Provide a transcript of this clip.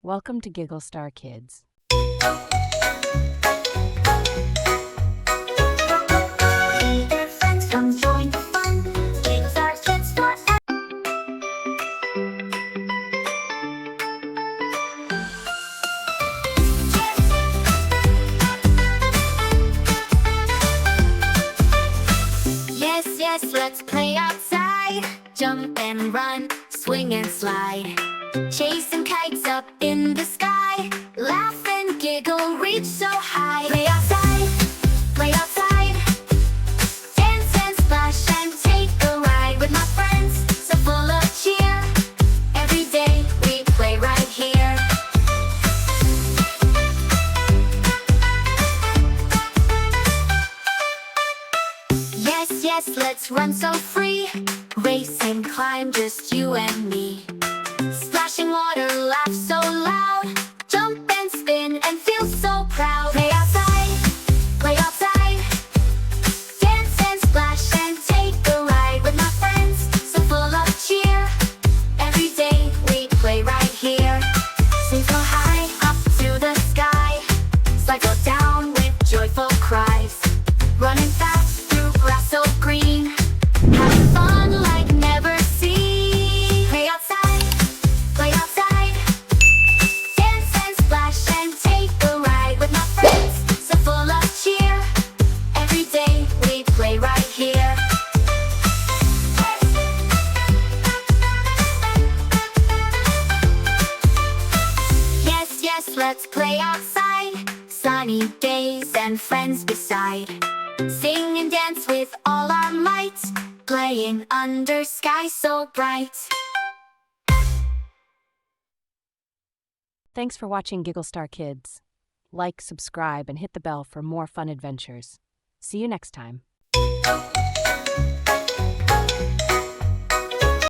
Welcome to Giggle Star Kids. Their friends come join the fun. Giggle Star Kids forever. Yes, yes, let's play outside. Jump and run, swing and slide. Chasing kites up in the sky. Laugh and giggle, reach so high. Play outside, play outside. Dance and splash and take a ride with my friends, so full of cheer. Every day we play right here. Yes, yes, let's run so free. Race and climb, just you and me. Splashing water, laugh so loud. Jump and spin and feel so proud. Play outside, play outside. Dance and splash and take a ride with my friends, so full of cheer. Every day we play right here. Swing so high, up to the sky. Slide go down with joyful cries. Running fast through grass so green. Having fun like never seen. Play outside, play outside. Dance and splash and take a ride with my friends, so full of cheer. Every day we play right here. Yes, yes, let's play outside. Sunny days and friends beside. Sing and dance with all our might. Playing under sky so bright. Thanks for watching Giggle Star Kids. Like, subscribe, and hit the bell for more fun adventures. See you next time.